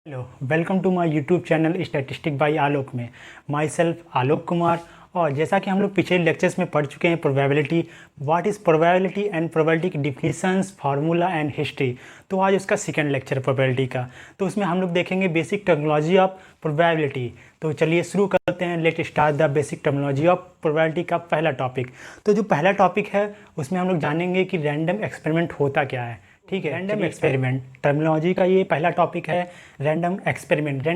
Hello, welcome to my YouTube channel statistic by Alok में my self Alok Kumar. और जैसा कि हम लोग पिछले लेक्चर्स में पढ़ चुके हैं probability, what is probability and probability की डिफिनीशंस, फार्मूला एंड हिस्ट्री। तो आज उसका सेकंड लेक्चर है प्रोबेबिलिटी का। तो उसमें हम लोग देखेंगे बेसिक टेक्नोलॉजी ऑफ प्रोबेबिलिटी। तो चलिए शुरू करते हैं। Let start the basic technology of probability का पहला टॉपिक। तो जो पहला टॉपिक है उसमें हम लोग जानेंगे कि रैंडम एक्सपेरिमेंट होता क्या है। ठीक है, रैंडम एक्सपेरिमेंट टर्मिनोलॉजी का ये पहला टॉपिक है। रैंडम एक्सपेरिमेंट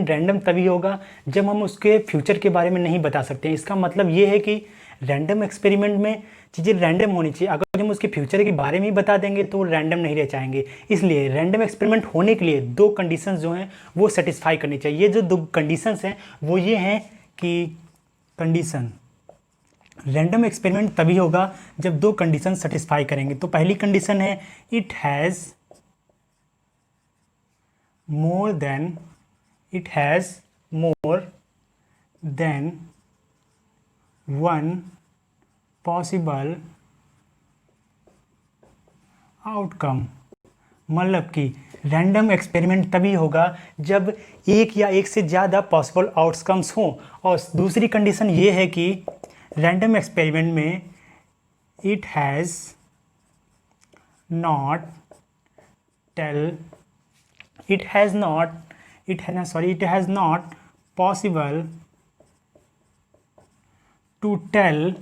रैंडम तभी होगा जब हम उसके फ्यूचर के बारे में नहीं बता सकते हैं। इसका मतलब ये है कि रैंडम एक्सपेरिमेंट में चीज़ें रैंडम होनी चाहिए। अगर हम उसके फ्यूचर के बारे में ही बता देंगे तो रैंडम नहीं रह जाएंगे। इसलिए रैंडम एक्सपेरिमेंट होने के लिए दो कंडीशंस जो हैं वो सेटिस्फाई करनी चाहिए। ये जो दो कंडीशंस हैं वो ये हैं कि कंडीशन रैंडम एक्सपेरिमेंट तभी होगा जब दो कंडीशन सेटिस्फाई करेंगे। तो पहली कंडीशन है it has more than one possible outcome. मतलब कि रैंडम एक्सपेरिमेंट तभी होगा जब एक या एक से ज़्यादा पॉसिबल आउटकम्स हों। और दूसरी कंडीशन ये है कि रैंडम एक्सपेरिमेंट में it has not possible to tell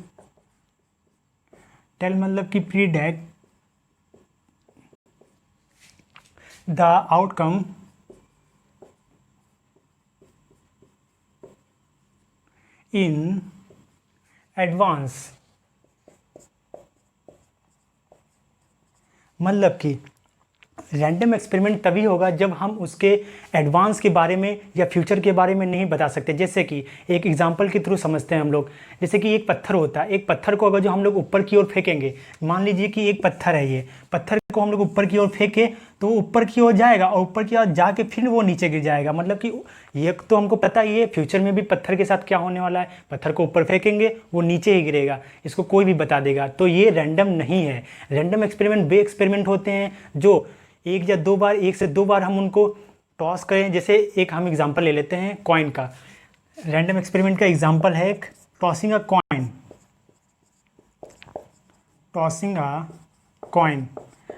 मतलब कि predict the outcome in advance. मतलब कि रैंडम एक्सपेरिमेंट तभी होगा जब हम उसके एडवांस के बारे में या फ्यूचर के बारे में नहीं बता सकते। जैसे कि एक एग्जांपल के थ्रू समझते हैं हम लोग। जैसे कि एक पत्थर होता है, एक पत्थर को अगर जो हम लोग ऊपर की ओर फेंकेंगे, मान लीजिए कि एक पत्थर है, ये पत्थर को हम लोग ऊपर की ओर फेंके तो वो ऊपर की ओर जाएगा और ऊपर की ओर जाके फिर वो नीचे गिर जाएगा। मतलब कि ये तो हमको पता ही है फ्यूचर में भी पत्थर के साथ क्या होने वाला है। पत्थर को ऊपर फेंकेंगे वो नीचे ही गिरेगा, इसको कोई भी बता देगा। तो ये रैंडम नहीं है। रैंडम एक्सपेरिमेंट वे एक्सपेरिमेंट होते हैं जो एक से दो बार हम उनको टॉस करें। जैसे एक हम एग्जांपल ले लेते हैं कॉइन का। रैंडम एक्सपेरिमेंट का एग्जांपल है टॉसिंग अ कॉइन।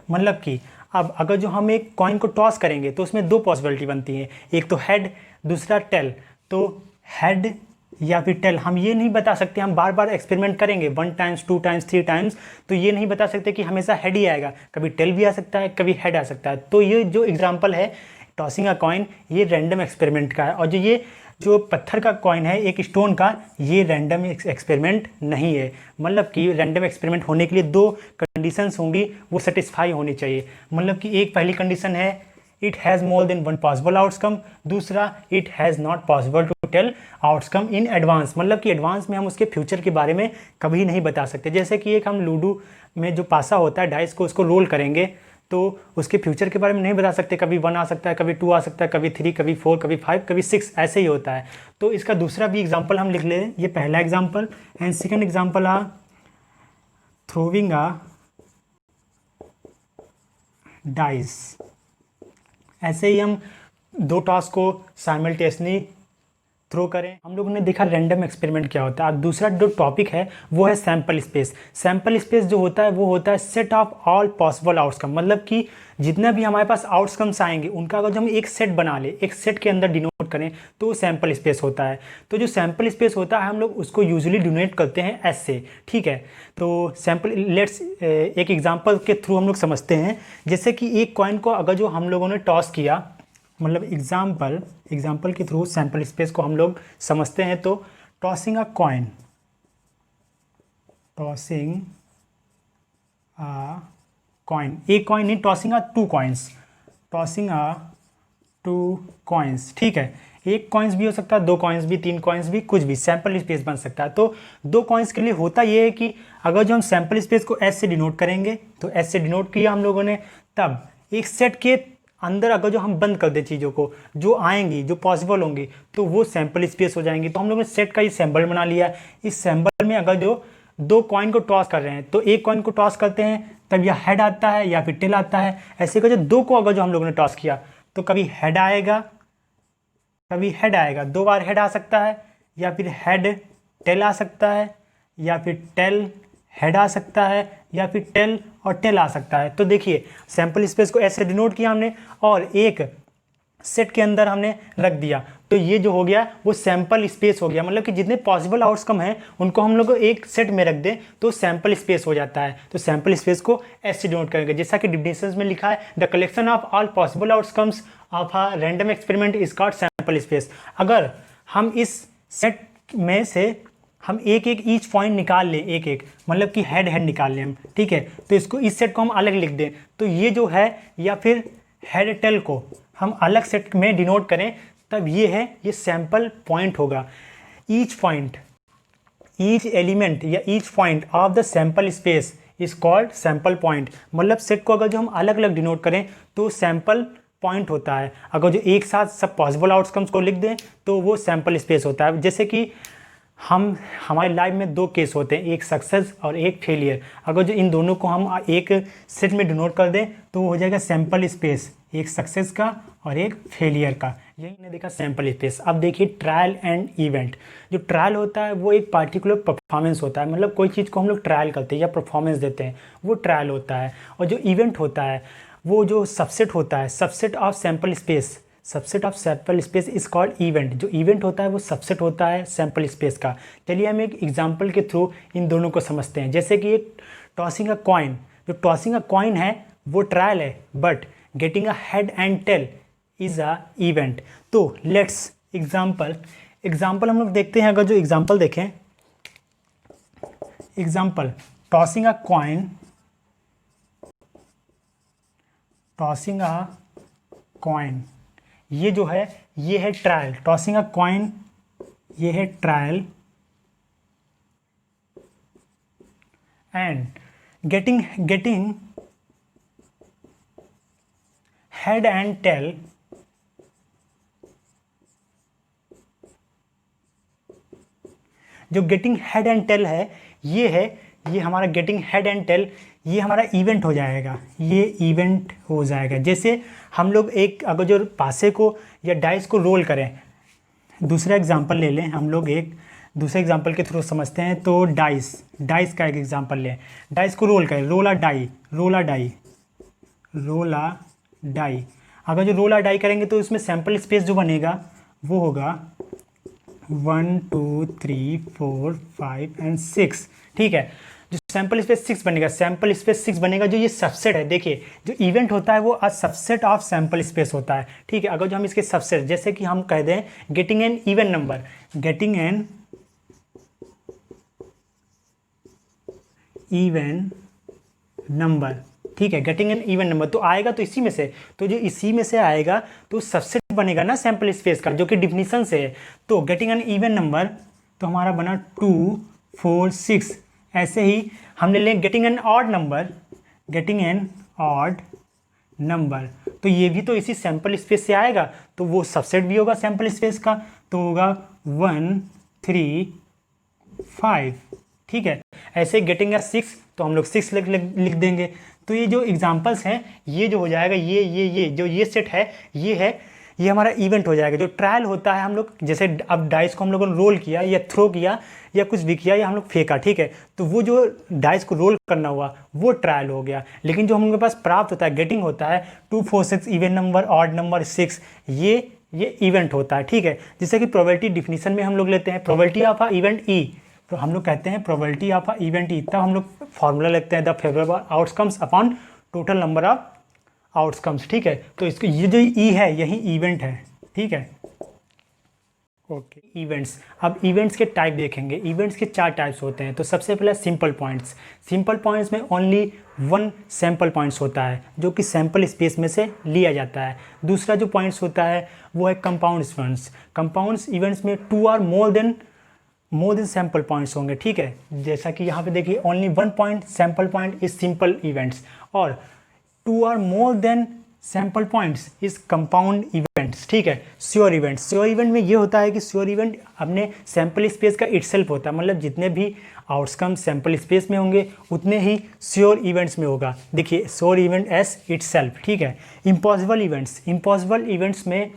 मतलब कि अब अगर जो हम एक कॉइन को टॉस करेंगे तो उसमें दो पॉसिबिलिटी बनती हैं, एक तो हेड, दूसरा टेल। तो हेड या फिर टेल हम ये नहीं बता सकते। हम बार बार एक्सपेरिमेंट करेंगे 1 टाइम्स 2 टाइम्स 3 टाइम्स, तो ये नहीं बता सकते कि हमेशा हेड ही आएगा। कभी टेल भी आ सकता है, कभी हेड आ सकता है। तो ये जो एग्जांपल है टॉसिंग अ कॉइन, ये रैंडम एक्सपेरिमेंट का है। और जो पत्थर का कॉइन है, एक स्टोन का, ये रैंडम एक्सपेरिमेंट नहीं है। मतलब कि रैंडम एक्सपेरिमेंट होने के लिए दो कंडीशंस होंगी, वो सेटिस्फाई होनी चाहिए। मतलब कि एक पहली कंडीशन है it has more than one possible outcome, दूसरा it has not possible to tell outcome in advance. मतलब कि एडवांस में हम उसके फ्यूचर के बारे में कभी नहीं बता सकते। जैसे कि एक हम लूडो में जो पासा होता है डाइस को, उसको रोल करेंगे तो उसके फ्यूचर के बारे में नहीं बता सकते। कभी 1 आ सकता है, कभी 2 आ सकता है, कभी 3, कभी 4, कभी 5, कभी 6, ऐसे ही होता है। तो इसका दूसरा भी एग्जाम्पल हम लिख लें। ये पहला example and second example a throwing a dice. ऐसे ही हम दो टास्क को साइमल्टेनियसली थ्रो करें। हम लोगों ने देखा रैंडम एक्सपेरिमेंट क्या होता है। अब दूसरा जो टॉपिक है वो है सैम्पल स्पेस। सैम्पल स्पेस जो होता है वो होता है set of all possible outcome. मतलब कि जितना भी हमारे पास आउटकम्स आएंगे उनका अगर जो हम एक सेट बना ले, एक सेट के अंदर डिनोट करें, तो वो सैम्पल स्पेस होता है। तो जो सैम्पल स्पेस होता है हम लोग उसको यूजुअली डिनोट करते हैं एस से। ठीक है, तो सैम्पल लेट्स एक एग्जाम्पल के थ्रू हम लोग समझते हैं। जैसे कि एक कॉइन को अगर जो हम लोगों ने टॉस किया, मतलब एग्जाम्पल के थ्रू सैम्पल स्पेस को हम लोग समझते हैं। तो टॉसिंग अ कॉइन एक कॉइन नहीं, टॉसिंग अ टू कॉइन्स। ठीक है, एक कॉइन्स भी हो सकता है, 2 कॉइन्स भी, 3 कॉइन्स भी, कुछ भी सैम्पल स्पेस बन सकता है। तो 2 कॉइन्स के लिए होता ये है कि अगर जो हम सैम्पल स्पेस को एस से डिनोट करेंगे, तो एस से डिनोट किया हम लोगों ने, तब एक सेट के अंदर अगर जो हम बंद कर दें चीज़ों को, जो आएंगी, जो पॉसिबल होंगी, तो वो सैम्पल स्पेस हो जाएंगी। तो हम लोगों ने सेट का ये सैम्पल बना लिया। इस सैम्पल में अगर जो दो कॉइन को टॉस कर रहे हैं, तो एक कॉइन को टॉस करते हैं तब या हेड आता है या फिर टेल आता है। ऐसे करके दो को अगर जो हम लोगों ने टॉस किया तो कभी हेड आएगा, कभी हेड आएगा, 2 बार हेड आ सकता है, या फिर हेड टेल आ सकता है, या फिर टेल हेड आ सकता है, या फिर टेल और टेल आ सकता है। तो देखिए सैंपल स्पेस को ऐसे डिनोट किया हमने और एक सेट के अंदर हमने रख दिया, तो ये जो हो गया वो सैंपल स्पेस हो गया। मतलब कि जितने पॉसिबल आउटकम हैं उनको हम लोग एक सेट में रख दें तो सैंपल स्पेस हो जाता है। तो सैंपल स्पेस को ऐसे डिनोट करेंगे, जैसा कि डिफिनेशन में लिखा है, the collection of all possible outcomes of a random experiment is called sample space. अगर हम इस सेट में से हम एक एक ईच पॉइंट निकाल लें, एक एक मतलब कि हेड हेड निकाल लें हम, ठीक है, तो इसको इस सेट को हम अलग लिख दें, तो ये जो है या फिर हेड टेल को हम अलग सेट में डिनोट करें, तब ये है, ये सैंपल पॉइंट होगा। ईच पॉइंट, ईच एलिमेंट या each point of the sample space is called sample point. मतलब सेट को अगर जो हम अलग अलग डिनोट करें तो सैंपल पॉइंट होता है। अगर जो एक साथ सब पॉसिबल आउटकम्स को लिख दें तो वो सैंपल स्पेस होता है। जैसे कि हमारे लाइफ में 2 केस होते हैं, एक सक्सेस और एक फेलियर। अगर जो इन दोनों को हम एक सेट में डिनोट कर दें तो हो जाएगा सैंपल स्पेस, एक सक्सेस का और एक फेलियर का। यही ने देखा सैंपल स्पेस। अब देखिए ट्रायल एंड इवेंट। जो ट्रायल होता है वो एक पार्टिकुलर परफॉर्मेंस होता है, मतलब कोई चीज़ को हम लोग ट्रायल करते हैं या परफॉर्मेंस देते हैं, वो ट्रायल होता है। और जो इवेंट होता है वो जो सबसेट होता है, subset of sample space, subset of sample space is called event. जो इवेंट होता है वो सबसेट होता है सैंपल स्पेस का। चलिए हम एक एग्जांपल के थ्रू इन दोनों को समझते हैं। जैसे कि एक टॉसिंग अ कॉइन, जो टॉसिंग अ कॉइन है वो ट्रायल है, but getting a head and tail is a event. तो लेट्स एग्जाम्पल हम लोग देखते हैं। अगर जो एग्जाम्पल देखें, example tossing a coin, tossing a coin, ये जो है ये है ट्रायल। टॉसिंग अ कॉइन ये है trial, and getting head and tail जो गेटिंग हेड एंड टेल है, ये हमारा गेटिंग हेड एंड टेल ये हमारा इवेंट हो जाएगा, ये इवेंट हो जाएगा। जैसे हम लोग एक अगर जो पासे को या डाइस को रोल करें, दूसरा एग्जांपल ले लें, हम लोग एक दूसरे एग्जांपल के थ्रू समझते हैं। तो डाइस का एक एग्जांपल लें। डाइस को रोल करें, रोला डाई, रोला डाई, रोला डाई। अगर जो रोला डाई करेंगे तो उसमें सैंपल स्पेस जो बनेगा वो होगा 1 2 3 4 5 एंड 6, ठीक है। जो सैंपल स्पेस 6 बनेगा, सैंपल स्पेस 6 बनेगा। जो ये सबसेट है, देखिए जो इवेंट होता है वो a subset of sample space होता है, ठीक है। अगर जो हम इसके सबसेट, जैसे कि हम कह दें getting an even number, getting an even number, ठीक है, गेटिंग एन इवन नंबर तो आएगा तो इसी में से, तो जो इसी में से आएगा तो सबसेट बनेगा ना सैंपल स्पेस का, जो कि डिफिनीशन से है। तो गेटिंग एन इवन नंबर तो हमारा बना 2 4 6। ऐसे ही हमने ले getting an odd number, getting an odd number, तो ये भी तो इसी सैंपल स्पेस से आएगा, तो वो सबसेट भी होगा सैंपल स्पेस का, तो होगा 1 3 5, ठीक है। ऐसे गेटिंग 6 तो हम लोग 6 लिख देंगे। तो ये जो एग्जांपल्स हैं ये जो हो जाएगा, ये जो ये सेट है ये हमारा इवेंट हो जाएगा। जो ट्रायल होता है, हम लोग जैसे अब डाइस को हम लोगों ने रोल किया या थ्रो किया या कुछ भी किया या हम लोग फेंका, ठीक है, तो वो जो डाइस को रोल करना हुआ वो ट्रायल हो गया। लेकिन जो हम लोग के पास प्राप्त होता है, गेटिंग होता है 2 4 6 इवन नंबर, ऑड नंबर 6, ये इवेंट होता है, ठीक है। जैसे कि प्रोबेबिलिटी डिफिनीशन में हम लोग लेते हैं probability of a event E, तो हम लोग कहते हैं probability of a event E, तब हम लोग फॉर्मूला लिखते हैं the favourable outcomes upon total number of outcomes, ठीक है। तो इसको ये जो ई है यही इवेंट है, ठीक है। Okay, events. अब इवेंट्स के टाइप देखेंगे। इवेंट्स के 4 टाइप्स होते हैं। तो सबसे पहले सिंपल पॉइंट्स। सिंपल पॉइंट्स में ओनली 1 सैंपल पॉइंट्स होता है जो कि सैंपल स्पेस में से लिया जाता है। दूसरा जो पॉइंट्स होता है वो है कंपाउंड इवेंट्स। कंपाउंड्स इवेंट्स में 2 और मोर देन सैंपल पॉइंट्स होंगे, ठीक है। जैसा कि यहाँ पे देखिए only 1 point sample point is simple events, और 2 और more than sample points is compound events. Events, ठीक है। श्योर इवेंट्स, श्योर इवेंट में ये होता है कि श्योर इवेंट अपने सैम्पल स्पेस का इटसेल्फ होता है, मतलब जितने भी आउटकम सैम्पल स्पेस में होंगे उतने ही श्योर इवेंट्स में होगा। देखिए श्योर इवेंट एज इटसेल्फ, ठीक है। इम्पॉसिबल इवेंट्स, इम्पॉसिबल इवेंट्स में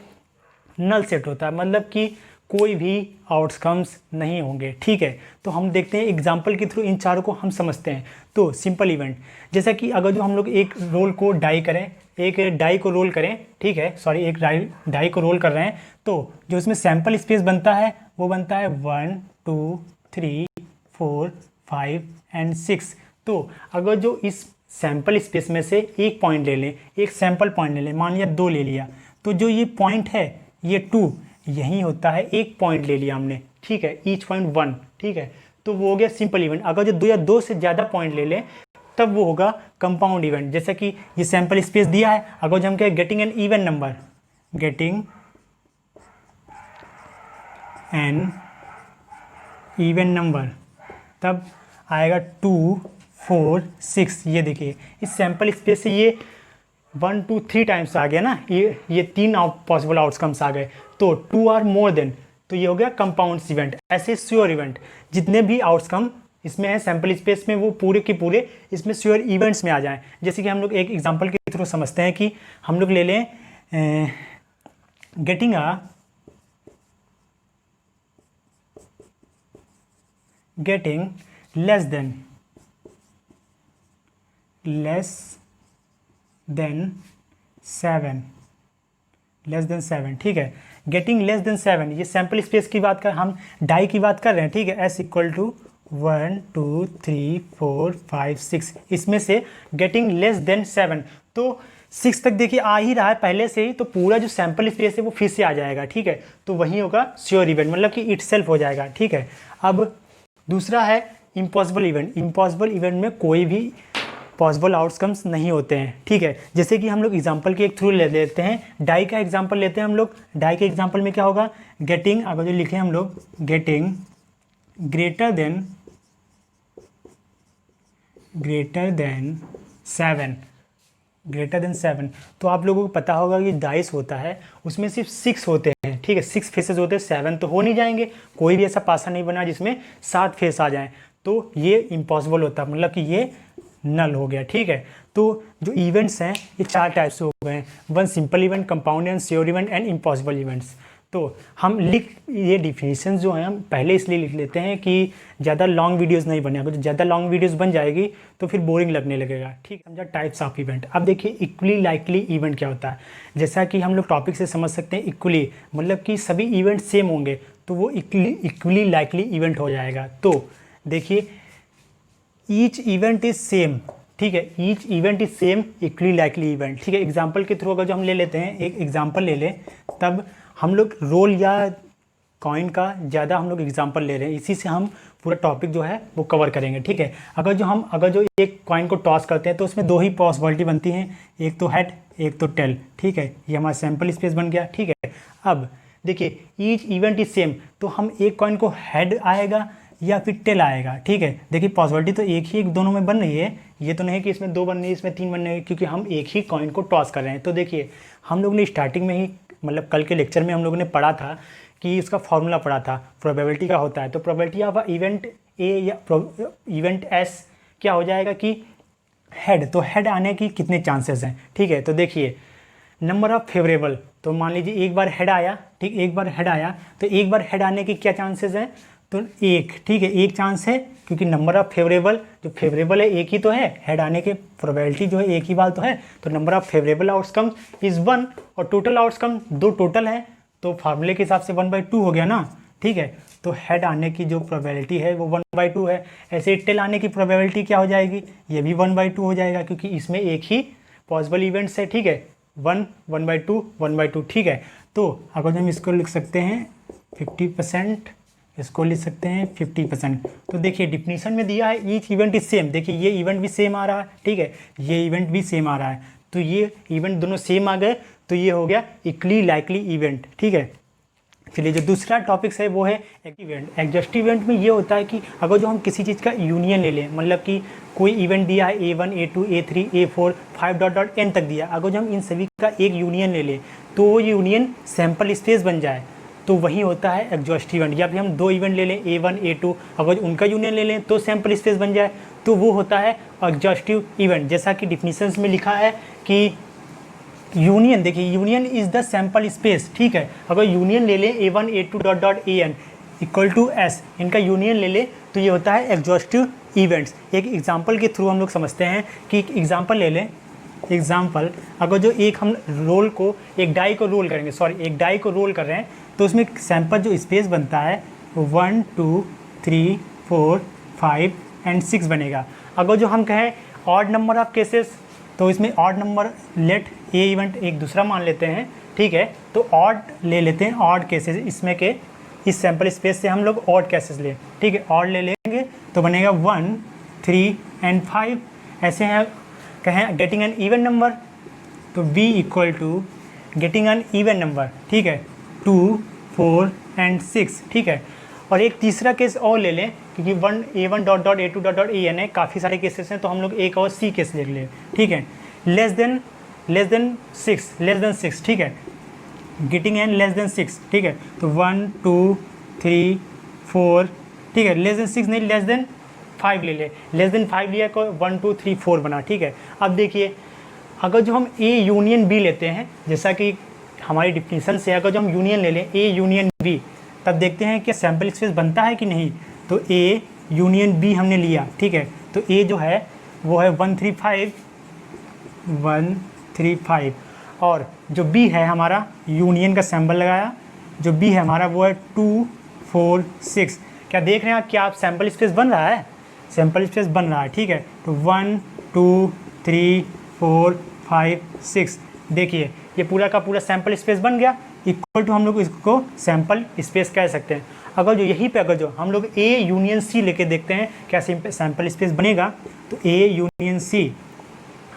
नल सेट होता है, मतलब कि कोई भी आउटकम्स नहीं होंगे, ठीक है। तो हम देखते हैं एग्जाम्पल के थ्रू इन चारों को हम समझते हैं। तो सिंपल इवेंट, जैसा कि अगर जो हम लोग एक रोल को डाई करें, एक डाई को रोल करें, ठीक है, सॉरी एक डाई को रोल कर रहे हैं, तो जो उसमें सैम्पल स्पेस बनता है वो बनता है 1 2 3 4 5 एंड 6। तो अगर जो इस सैम्पल स्पेस में से एक पॉइंट ले लें, एक सैम्पल पॉइंट ले लें, मान लिया 2 ले लिया, तो जो ये पॉइंट है ये 2 यही होता है, एक पॉइंट ले लिया हमने, ठीक है, ईच पॉइंट 1, ठीक है। तो वो हो गया सिंपल इवेंट। अगर जो 2 या 2 से ज़्यादा पॉइंट ले लें तब वो होगा कंपाउंड इवेंट। जैसे कि ये सैम्पल स्पेस दिया है, अगर जो हम कहें getting an even number, getting an even number, तब आएगा 2 4 6। ये देखिए इस सैम्पल स्पेस से ये 1 2 3 टाइम्स आ गया ना, ये 3 पॉसिबल आउटकम्स आ गए, तो 2 आर मोर देन, तो ये हो गया कंपाउंड इवेंट। ऐसे श्योर इवेंट जितने भी आउटकम इसमें है सैम्पल स्पेस में वो पूरे के पूरे इसमें श्योर इवेंट्स में आ जाएं। जैसे कि हम लोग एक एग्जांपल के थ्रू समझते हैं कि हम लोग ले लें गेटिंग लेस देन 7, ठीक है। गेटिंग लेस देन 7, ये सैम्पल स्पेस की बात कर, हम डाई की बात कर रहे हैं, ठीक है। एस इक्वल टू 1 2 3 4 5 6, इसमें से गेटिंग लेस देन 7, तो 6 तक देखिए आ ही रहा है पहले से ही, तो पूरा जो सैम्पल स्पेस है वो फिर से आ जाएगा, ठीक है। तो वही होगा श्योर इवेंट, मतलब कि इटसेल्फ हो जाएगा, ठीक है। अब दूसरा है इम्पॉसिबल इवेंट। इम्पॉसिबल इवेंट में कोई भी पॉसिबल आउटकम्स नहीं होते हैं, ठीक है। जैसे कि हम लोग एग्जांपल के एक थ्रू ले लेते हैं, डाई का एग्जांपल लेते हैं हम लोग। डाई के एग्जांपल में क्या होगा, गेटिंग, अगर जो लिखे हम लोग गेटिंग ग्रेटर देन 7, तो आप लोगों को पता होगा कि डाइस होता है उसमें सिर्फ 6 होते हैं, ठीक है, 6 फेसेस होते हैं, 7 तो हो नहीं जाएंगे, कोई भी ऐसा पासा नहीं बना जिसमें 7 फेस आ जाएं, तो ये इम्पॉसिबल होता है, मतलब कि ये नल हो गया, ठीक है। तो जो इवेंट्स हैं ये 4 टाइप्स हो गए हैं, 1 simple event, compound event, sure event and impossible events. तो हम ये डिफिनीशन जो है हम पहले इसलिए लिख लेते हैं कि ज़्यादा लॉन्ग वीडियोस नहीं बने, अगर ज़्यादा लॉन्ग वीडियोस बन जाएगी तो फिर बोरिंग लगने लगेगा, ठीक है। समझा टाइप्स ऑफ इवेंट। अब देखिए इक्वली लाइकली इवेंट क्या होता है। जैसा कि हम लोग टॉपिक से समझ सकते हैं, इक्वली मतलब कि सभी इवेंट सेम होंगे तो वो इक्वली लाइकली इवेंट हो जाएगा। तो देखिए ईच इवेंट इज सेम, ठीक है, each event is same equally likely event, ठीक है। एग्जाम्पल के थ्रू अगर जो हम ले लेते हैं, एक एग्जाम्पल ले लें, तब हम लोग रोल या कॉइन का ज़्यादा हम लोग एग्जाम्पल ले रहे हैं, इसी से हम पूरा टॉपिक जो है वो कवर करेंगे, ठीक है। अगर जो एक कॉइन को टॉस करते हैं तो उसमें 2 ही पॉसिबिलिटी बनती हैं, एक तो हेड एक तो टेल, ठीक है। ये हमारा सैम्पल स्पेस बन गया, ठीक है। अब देखिए ईच इवेंट इज सेम, तो हम एक कॉइन को हेड आएगा या फिर टेल आएगा, ठीक है। देखिए पॉसिबिलिटी तो एक ही दोनों में बन रही है, ये तो नहीं कि इसमें 2 बन रही है इसमें 3 बन रही है, क्योंकि हम एक ही कॉइन को टॉस कर रहे हैं। तो देखिए हम लोग ने स्टार्टिंग में ही, मतलब कल के लेक्चर में हम लोगों ने पढ़ा था कि इसका फॉर्मूला पढ़ा था, प्रोबेबिलिटी का होता है। तो प्रोबेबिलिटी ऑफ इवेंट ए या इवेंट एस क्या हो जाएगा कि हेड, तो हेड आने की कितने चांसेस हैं, ठीक है। तो देखिए नंबर ऑफ फेवरेबल, तो मान लीजिए एक बार हेड आया, ठीक, एक बार हेड आया, तो एक बार हेड आने के क्या चांसेस हैं, तो 1, ठीक है, 1 चांस है, क्योंकि नंबर ऑफ फेवरेबल, जो फेवरेबल है एक ही तो है, हेड आने के प्रोबेबिलिटी जो है एक ही बार तो है, तो number of favourable outcome is 1 और टोटल आउटकम 2 टोटल है, तो फार्मूले के हिसाब से 1/2 हो गया ना, ठीक है। तो हेड आने की जो प्रोबेबिलिटी है वो 1/2 है। ऐसे टेल आने की प्रोबेबिलिटी क्या हो जाएगी, ये भी 1/2 हो जाएगा, क्योंकि इसमें एक ही पॉसिबल इवेंट्स है, ठीक है, 1/2 ठीक है। तो अगर हम इसको लिख सकते हैं 50%, इसको लिख सकते हैं 50%। तो देखिए डिफिनीशन में दिया है ईच इवेंट इज सेम, देखिए ये इवेंट भी सेम आ रहा है, ठीक है, ये इवेंट भी सेम आ रहा है, तो ये इवेंट दोनों सेम आ गए, तो ये हो गया इक्वली लाइकली इवेंट, ठीक है। चलिए जो दूसरा टॉपिक्स है वो है इवेंट। एडजस्टिव इवेंट में ये होता है कि अगर जो हम किसी चीज़ का यूनियन ले लें, मतलब कि कोई इवेंट दिया है A1 A2 A3 A4 5 ... n तक दिया, अगर जो हम इन सभी का एक यूनियन ले लें तो वो यूनियन सैम्पल स्पेस बन जाए, तो वही होता है एग्जॉस्टिव इवेंट। या फिर हम दो इवेंट ले लें A1 A2, अगर उनका यूनियन ले लें तो सैम्पल स्पेस बन जाए, तो वो होता है एग्जॉस्टिव इवेंट। जैसा कि डिफिनीशंस में लिखा है कि यूनियन, देखिए union is the sample space, ठीक है। अगर यूनियन ले लें A1 A2 dot dot AN equal to S, इनका यूनियन ले लें तो ये होता है एग्जॉस्टिव इवेंट्स। एक एग्जांपल के थ्रू हम लोग समझते हैं कि एक एग्जांपल ले लें। एग्जांपल, अगर जो एक हम रोल को, एक डाई को रोल करेंगे, सॉरी एक डाई को रोल कर रहे हैं, तो उसमें सैंपल जो स्पेस बनता है 1 2 3 4 5 एंड 6 बनेगा। अगर जो हम कहें ऑड नंबर ऑफ केसेस, तो इसमें ऑड नंबर, लेट ए इवेंट एक दूसरा मान लेते हैं, ठीक है। तो ऑड ले लेते हैं, ऑड केसेस इसमें के, इस सैंपल स्पेस से हम लोग ऑड केसेस लें, ठीक है। ऑड ले लेंगे तो बनेगा 1 3 एंड 5। ऐसे हैं, कहें गेटिंग एन इवन नंबर, तो V equal to getting an even number, ठीक है, 2 4 एंड 6, ठीक है। और एक तीसरा केस और ले लें, क्योंकि A1 dot dot A2 dot dot AN है, काफ़ी सारे केसेस हैं, तो हम लोग एक और C केस ले लें, ठीक है। लेस देन 6, ठीक है, गेटिंग एन लेस देन 6, ठीक है। तो 1 2 3 4, ठीक है, लेस देन 6 नहीं, लेस देन 5 ले ले, लेस देन 5 लिया को 1 2 3 4 बना, ठीक है। अब देखिए, अगर जो हम A यूनियन B लेते हैं, जैसा कि हमारी डिफिनीशन से अगर जो हम यूनियन ले लें A यूनियन B, तब देखते हैं कि सैम्पल स्पेस बनता है कि नहीं। तो A यूनियन B हमने लिया, ठीक है, तो A जो है वो है 1 3 5, और जो B है हमारा, यूनियन का सैम्पल लगाया, जो B है हमारा वो है 2 4 6। क्या देख रहे हैं आप, क्या आप सैम्पल स्पेस बन रहा है, सैम्पल स्पेस बन रहा है, ठीक है। तो 1 2 3 4 5 6, देखिए ये पूरा का पूरा सैम्पल स्पेस बन गया, इक्वल टू हम लोग इसको सैम्पल स्पेस कह सकते हैं। अगर जो यहीं पे अगर जो हम लोग A यूनियन C लेके देखते हैं क्या सैम्पल स्पेस बनेगा, तो A यूनियन C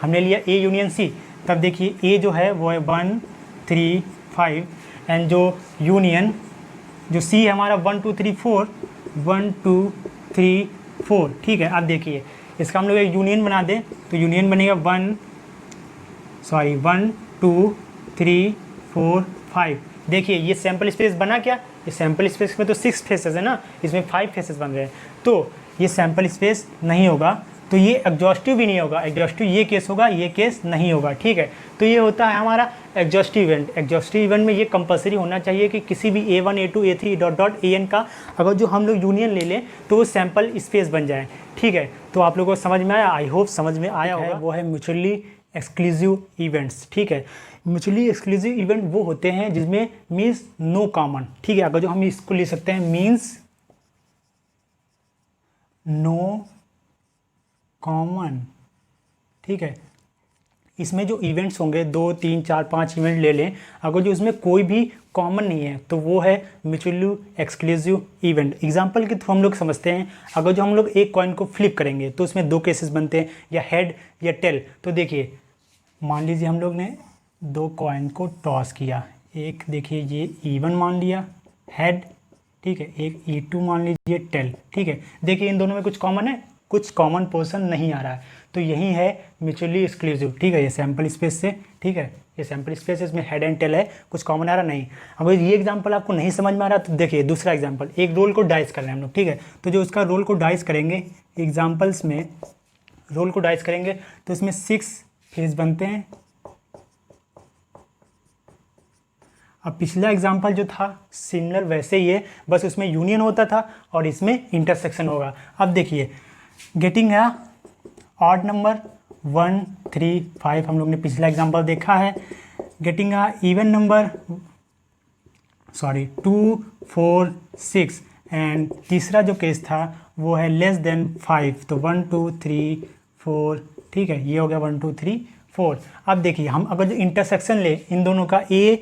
हमने लिया, A यूनियन C, तब देखिए A जो है वो है 1 3 5, एंड जो यूनियन जो C है हमारा 1 2 3 4, 1 2 3 4, ठीक है। अब देखिए इसका हम लोग एक यूनियन बना दें, तो यूनियन बनेगा 1 2 3 4 5। देखिए ये सैम्पल स्पेस बना क्या, ये सैम्पल स्पेस में तो 6 फेसेस है ना, इसमें 5 फेसेस बन रहे हैं, तो ये सैम्पल स्पेस नहीं होगा, तो ये एग्जॉस्टिव भी नहीं होगा। एग्जॉस्टिव ये केस होगा, ये केस नहीं होगा, ठीक है। तो ये होता है हमारा एग्जॉस्टिव इवेंट। एग्जॉस्टिव इवेंट में ये कंपलसरी होना चाहिए कि किसी भी A1 A2 A3 dot dot AN का अगर जो हम लोग यूनियन ले लें तो वो सैम्पल स्पेस बन जाए, ठीक है। तो आप लोगों को समझ में आया, आई होप समझ में आया होगा। वो है म्यूचुअली एक्सक्लूसिव इवेंट्स, ठीक है। म्यूचुअली एक्सक्लूसिव इवेंट वो होते हैं जिसमें मीन्स नो कॉमन, ठीक है। अगर जो हम इसको ले सकते हैं मीन्स नो कॉमन, ठीक है। इसमें जो इवेंट्स होंगे 2 3 4 5 इवेंट ले लें, अगर जो उसमें कोई भी कॉमन नहीं है तो वो है म्यूचुअली एक्सक्लूसिव इवेंट। एग्जांपल के थ्रू हम लोग समझते हैं, अगर जो हम लोग एक कॉइन को फ्लिप करेंगे तो उसमें 2 केसेस बनते हैं, या हेड या टेल। तो देखिए मान लीजिए हम लोग ने 2 कॉइन को टॉस किया, एक देखिए ये E1 मान लिया हेड, ठीक है, एक E2 मान लीजिए टेल, ठीक है। देखिए इन दोनों में कुछ कॉमन है, कुछ कॉमन पोर्शन नहीं आ रहा है, तो यही है म्यूचुअली एक्सक्लूसिव, ठीक है। ये सैम्पल स्पेस से, ठीक है, ये सैम्पल स्पेस इसमें हेड एंड टेल है, कुछ कॉमन आ रहा नहीं। अगर ये एग्जांपल आपको नहीं समझ में आ रहा तो देखिए दूसरा एग्जांपल, एक रोल को डाइस कर रहे हैं हम लोग, ठीक है। तो जो उसका रोल को डाइस करेंगे, एग्जाम्पल्स में रोल को डाइस करेंगे तो इसमें 6 फेज बनते हैं। अब पिछला एग्जाम्पल जो था सिमिलर वैसे ही है, बस उसमें यूनियन होता था और इसमें इंटरसेक्शन होगा। अब देखिए गेटिंग है ऑड नंबर 1 3 5, हम लोग ने पिछला एग्जाम्पल देखा है। Getting a even number 2 4 6, and तीसरा जो केस था वो है लेस देन 5, तो 1 2 3 4, ठीक है, ये हो गया 1 2 3 4। अब देखिए हम अगर जो इंटरसेक्शन ले इन दोनों का, A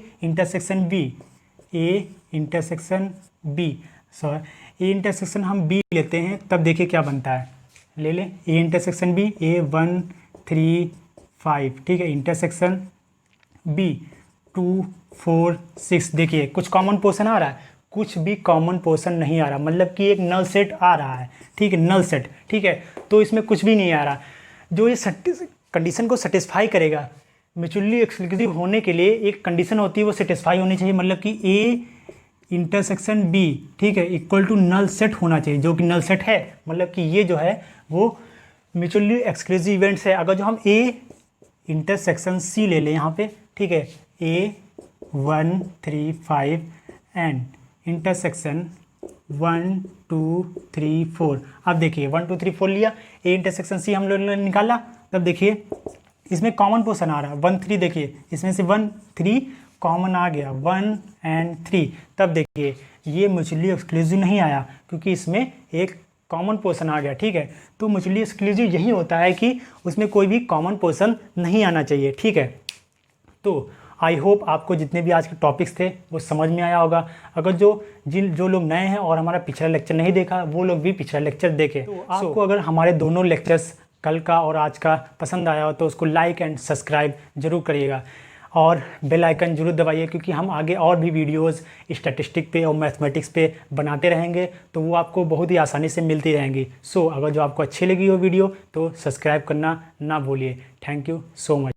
इंटरसेक्शन हम B लेते हैं, तब देखिए क्या बनता है, ले लें A इंटरसेक्शन B, A 1 3 5, ठीक है, इंटरसेक्शन B 2 4 6। देखिए कुछ कॉमन पोर्शन आ रहा है, कुछ भी कॉमन पोर्शन नहीं आ रहा, मतलब कि एक नल सेट आ रहा है, ठीक है, नल सेट, ठीक है। तो इसमें कुछ भी नहीं आ रहा, जो ये कंडीशन को सेटिस्फाई करेगा म्यूचुअली एक्सक्लूसिव होने के लिए एक कंडीशन होती है, वो सेटिस्फाई होनी चाहिए, मतलब कि ए इंटरसेक्शन बी, ठीक है, इक्वल टू नल सेट होना चाहिए, जो कि नल सेट है, मतलब कि ये जो है वो म्यूचुअली एक्सक्लूसिव इवेंट्स है। अगर जो हम ए इंटरसेक्शन सी ले लें यहाँ पे, ठीक है, ए 1 3 5 एंड इंटरसेक्शन 1 2 3 4। अब देखिए 1 2 3 4 लिया, ए इंटरसेक्शन सी हम लोग ने निकाला, तब देखिए इसमें कॉमन पोर्शन आ रहा है 1 3, देखिए इसमें से 1 3 कॉमन आ गया, 1 एंड 3, तब देखिए ये म्यूचुअली एक्सक्लूसिव नहीं आया क्योंकि इसमें एक कॉमन पोर्शन आ गया, ठीक है। तो म्यूचुअली एक्सक्लूसिव यही होता है कि उसमें कोई भी कॉमन पोर्शन नहीं आना चाहिए, ठीक है। तो आई होप आपको जितने भी आज के टॉपिक्स थे वो समझ में आया होगा। अगर जो लोग नए हैं और हमारा पिछला लेक्चर नहीं देखा, वो लोग भी पिछला लेक्चर देखें। तो आपको अगर हमारे दोनों लेक्चर्स कल का और आज का पसंद आया हो तो उसको लाइक एंड सब्सक्राइब जरूर करिएगा और बेल आइकन जरूर दबाइए, क्योंकि हम आगे और भी वीडियोस स्टैटिस्टिक पे और मैथमेटिक्स पे बनाते रहेंगे, तो वो आपको बहुत ही आसानी से मिलती रहेंगी। सो अगर जो आपको अच्छी लगी वो वीडियो तो सब्सक्राइब करना ना भूलिए। Thank you so much.